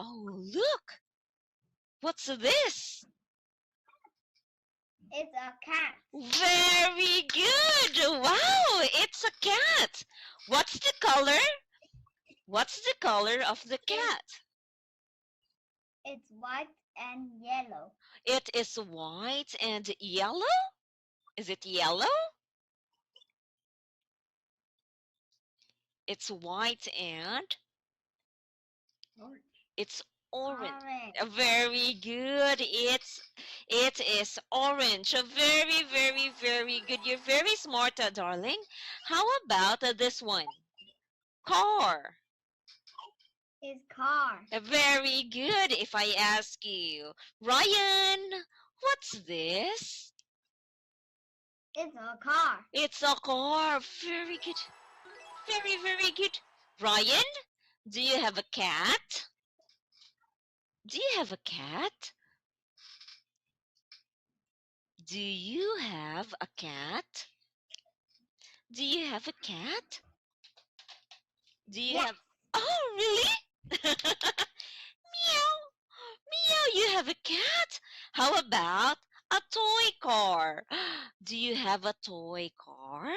Oh, look. What's this? It's a cat. Very good. Wow, it's a cat. What's the color? What's the color of the cat? It's white and yellow. It is white and yellow? Is it yellow? It's white and it's orange. Very good. It is orange. Very, very, very good. You're very smart, darling. How about this one? Car. It's car. Very good. If I ask you, Ryan, what's this? It's a car. It's a car. Very good. Very, very good. Ryan, do you have a cat? Do you have a cat? Do you have a cat? Do you have a cat? Do you have... Oh, really? Meow. Meow, you have a cat? How about a toy car? Do you have a toy car?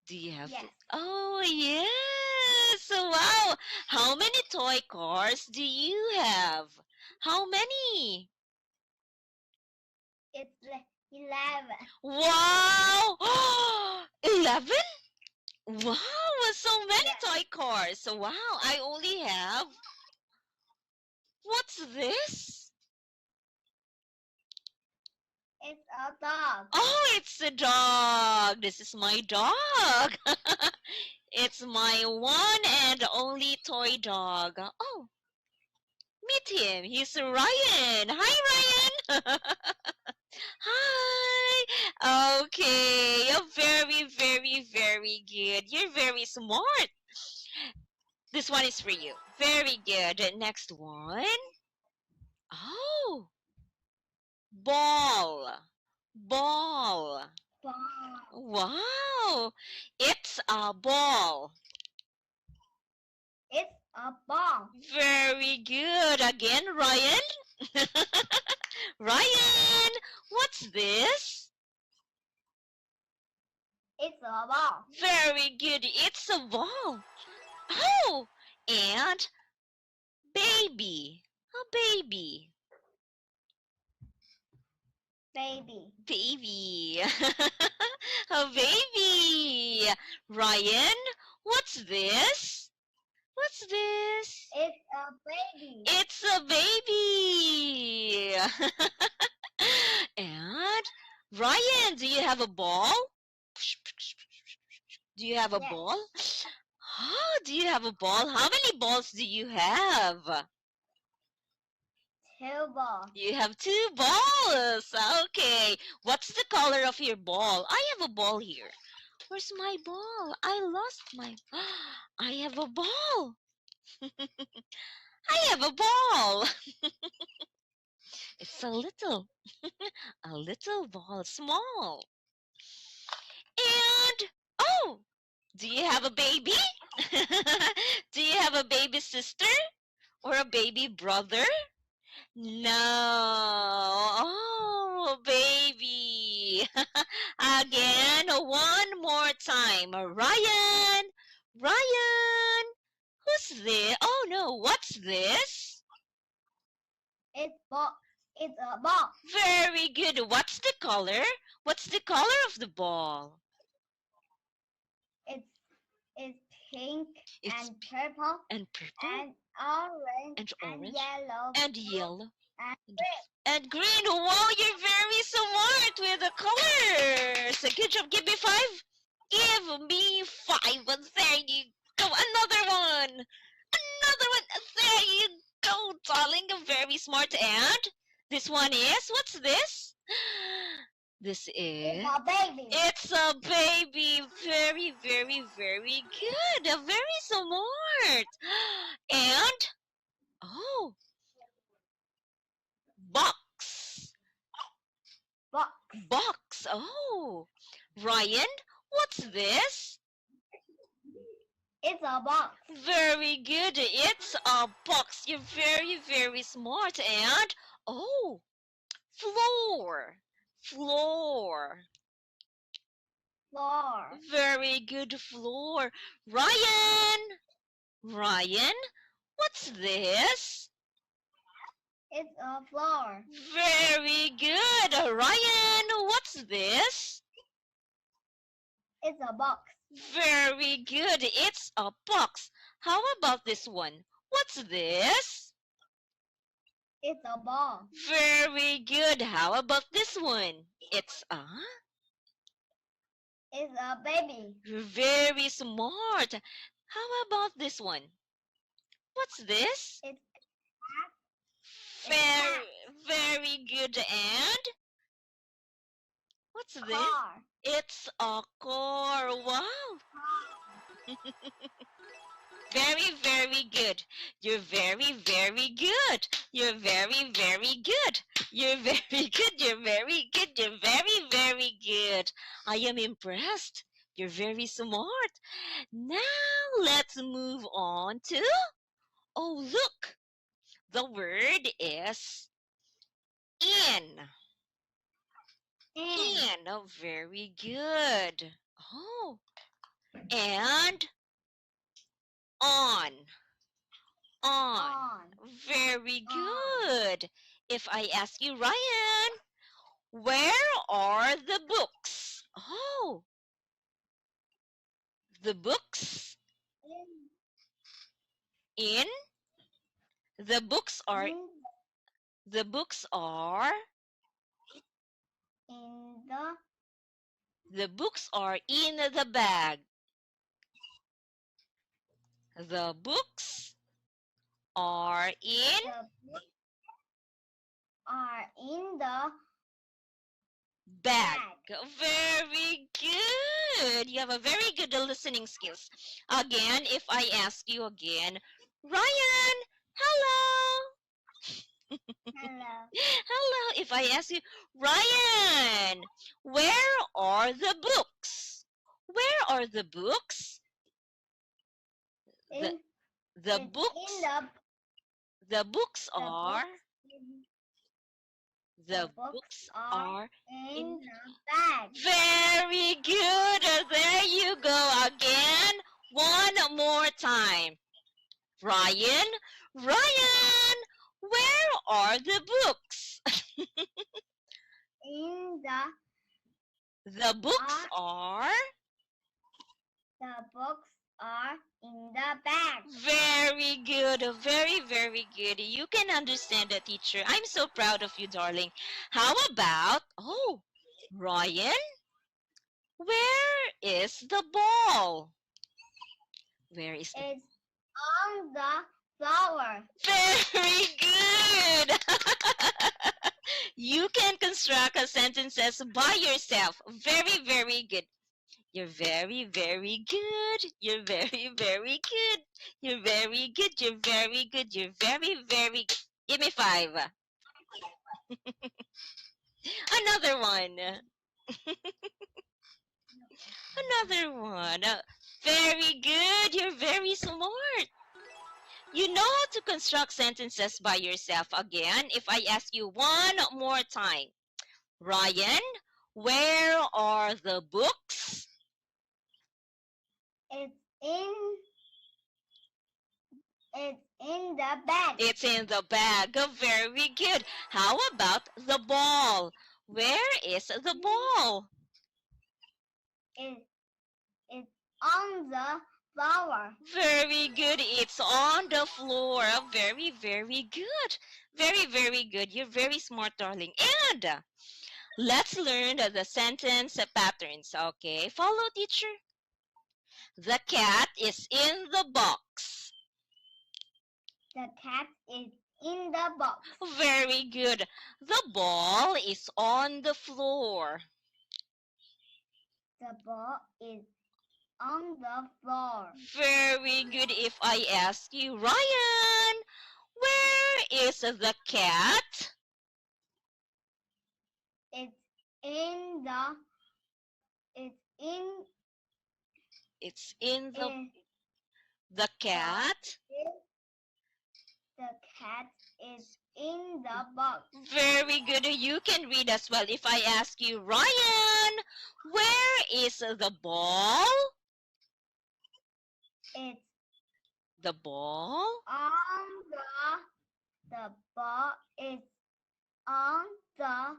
Do you have... Yes. Oh, yes. Wow. How many toy cars do you have? How many? It's 11. Wow. 11? Wow, so many Yes. toy cars. Wow, I only have... What's this? It's a dog. Oh, it's a dog. This is my dog. It's my one and only toy dog. Oh, meet him. He's Ryan. Hi, Ryan. Hi. Okay, you're very, very, very good. You're very smart. This one is for you. Very good. Next one. Oh, ball. Ball. Ball. Wow. It's a ball. It's a ball. Very good. Again, Ryan. Ryan, what's this? It's a ball. Very good. It's a ball. Oh, and baby. A baby. Baby. Baby. A baby. Ryan, what's this? What's this? It's a baby. It's a baby. And Ryan, do you have a ball? Do you have a Yes. ball? Oh, do you have a ball? How many balls do you have? 2 balls. You have 2 balls. Okay. What's the color of your ball? I have a ball here. Where's my ball? I lost my... I have a ball. I have a ball. It's a little ball, small. And, oh, do you have a baby? Do you have a baby sister or a baby brother? No. Oh, baby. Again, one more time. Ryan. Ryan. Who's this? Oh, no. What's this? It's ball. It's a ball. Very good. What's the color? What's the color of the ball? It's pink It's and purple and purple and orange and orange yellow and yellow and and green. Wow, you're very smart with the colors. Good job. Give me 5. Give me 5. And there you go. Another one. Another one. There you go, darling. You're very smart. And this one is, what's this? This is... it's a baby. It's a baby. Very, very, very good. Very smart. And, oh, box. Box. Box. Oh, Ryan, what's this? It's a box. Very good. It's a box. You're very, very smart. And, oh, floor. Floor. Floor. Very good, floor. Ryan. Ryan, what's this? It's a floor. Very good. Ryan, what's this? It's a box. Very good. It's a box. How about this one? What's this? It's a ball. Very good. How about this one? It's a... It's a baby. You're very smart. How about this one? What's this? It's Very, very good. And what's a this? car. It's a car. Wow. Very, very good. You're very, very good. You're very, very good. You're very good. You're very good. You're very, very good. I am impressed. You're very smart. Now let's move on to, oh, look. The word is in. In. Oh, very good. Oh, and on. On. Very good. If I ask you, Ryan, where are the books? Oh, the books in. The books are. The books are. In The books are in the bag. The books are in. the books are in the Bag. Very good. You have a very good listening skills. Again, if I ask you again, Ryan, hello. Hello. Hello. If I ask you, Ryan, where are the books? Where are the books? In, The it's books. in The books the are. The books books are are in the bag. Very good. There you go again. One more time. Ryan, Ryan, where are the books? In The books are. the books are in the bag. Very good. Very, very good. You can understand the teacher. I'm so proud of you, darling. How about, oh, Ryan, where is the ball? Where is the It's on the flower. Very good. You can construct a sentences by yourself. Very, very good. You're very, very good. You're very, very good. You're very good. You're very good. You're very, very good. Give me 5. Another one. Another one. Very good. You're very smart. You know how to construct sentences by yourself. Again, if I ask you one more time, Ryan, where are the books? It's in the bag. It's in the bag. Very good. How about the ball? Where is the ball? It's on the flower. Very good. It's on the floor. Very, very good. Very, very good. You're very smart, darling. And let's learn the sentence patterns. Okay, follow teacher. The cat is in the box. The cat is in the box. Very good. The ball is on the floor. The ball is on the floor. Very good. If I ask you, Ryan, where is the cat? It's in the. It's in. It's in the. The cat. The cat is in the box. Very good. You can read as well. If I ask you, Ryan, where is the ball? It's The ball? on the ball is on the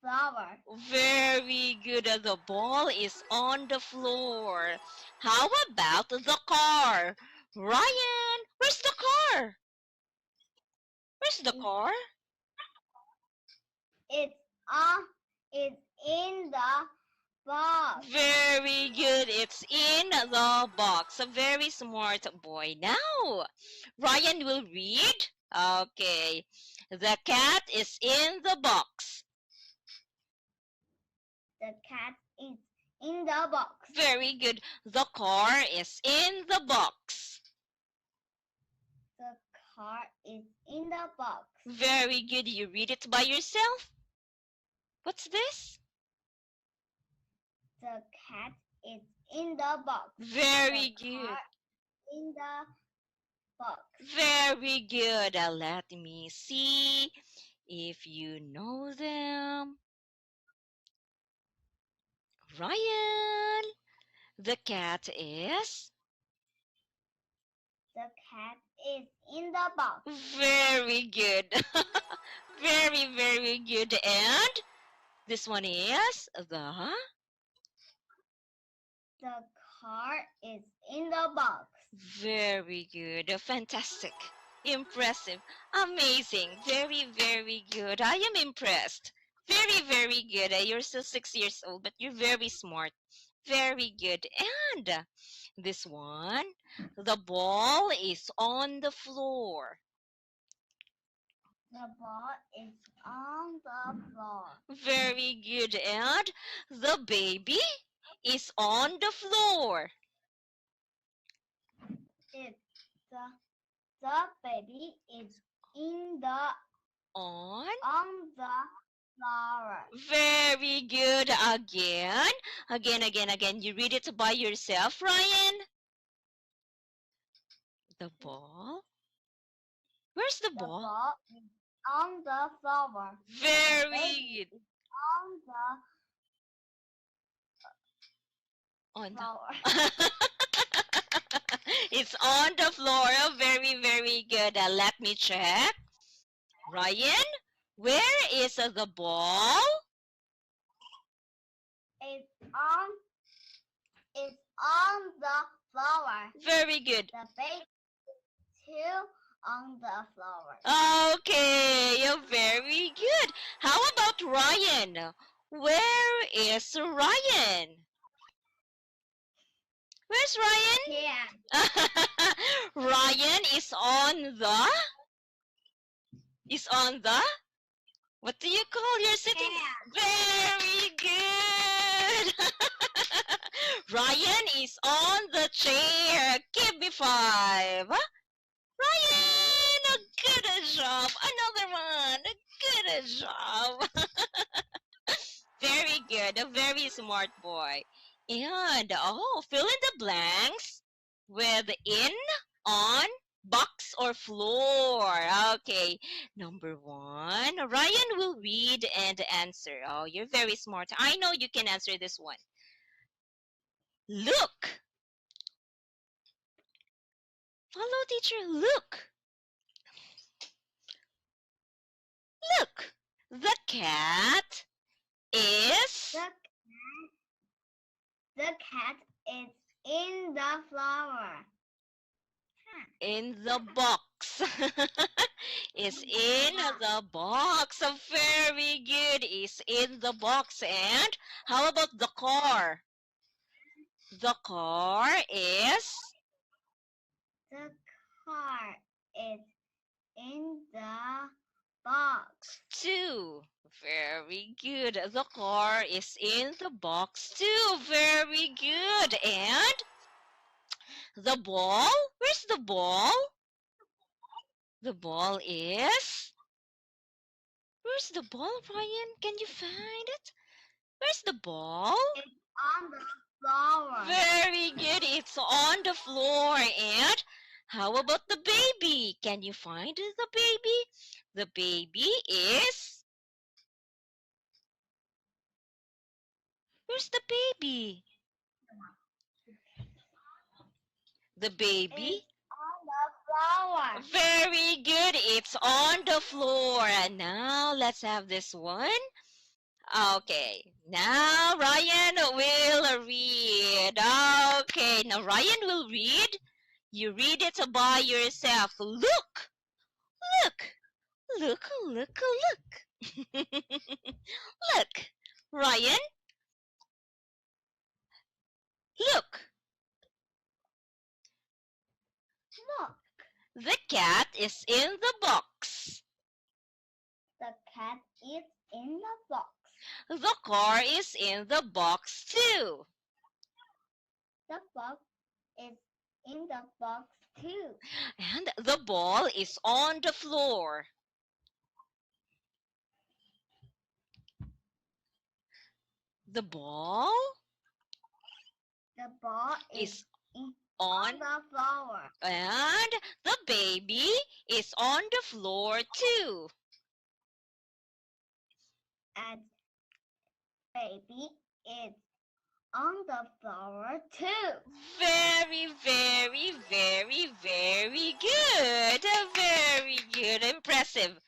flower. Very good. The ball is on the floor. How about the car? Ryan, where's the car? Where's the car? It's in the box. Very good. It's in the box. A very smart boy. Now, Ryan will read. Okay. The cat is in the box. The cat is in the box. Very good. The car is in the box. The car is in the box. Very good. You read it by yourself. What's this? The cat is in the box. Very The good. car in the box. Very good. Let me see if you know them. Ryan, the cat is? The cat is in the box. Very good. Very, very good. And this one is the? The car is in the box. Very good. Fantastic. Impressive. Amazing. Very, very good. I am impressed. Very, very good. You're still 6 years old, but you're very smart. Very good. And this one, the ball is on the floor. The ball is on the floor. Very good. And the baby is on the floor. The baby is in the On the flower. Very good. Again. You read it by yourself, Ryan. The ball. Where's the The ball? ball is on the flower. Very good. On the On flower. It's on the floor. Very, very good. Let me check. Ryan, where is the ball? It's on the flower. Very good. The baby is too on the flower. Okay, very good. How about Ryan? Where is Ryan? Where's Ryan? Yeah. Ryan is on the what do you call your sitting? Yeah. Very good. Ryan is on the chair. Give me 5. Ryan, a good job. Another one. A good job. Very good. A very smart boy. And fill in the blanks with in, on, box, or floor. Okay. Number 1. Ryan will read and answer. Oh, you're very smart. I know you can answer this one. Look. Follow teacher. Look. Look. The cat is The cat is in the flower. in the box. Is in the box. Very good. Is in the box. And how about the car? The car is? The car is in the box. 2. Very good. The car is in the box too. Very good. And the ball? Where's the ball? The ball is? Where's the ball, Ryan? Can you find it? Where's the ball? It's on the floor. Very good. It's on the floor. And How about the baby? Can you find the baby? The baby is... Where's the baby? The baby? It's on the floor. Very good. It's on the floor. And now let's have this one. Okay. Now Ryan will read. Okay. Now Ryan will read. You read it by yourself. Look. Look. Look. Look. Look. Look. Ryan. Look. Look, The cat is in the box. the cat is in the box. The car is in the box too. The box is in the box too. And the ball is on the floor. The ball The ball is on on, the floor. and the baby is on the floor too. And baby is on the floor too. Very, very, very, very good. Very good. Impressive.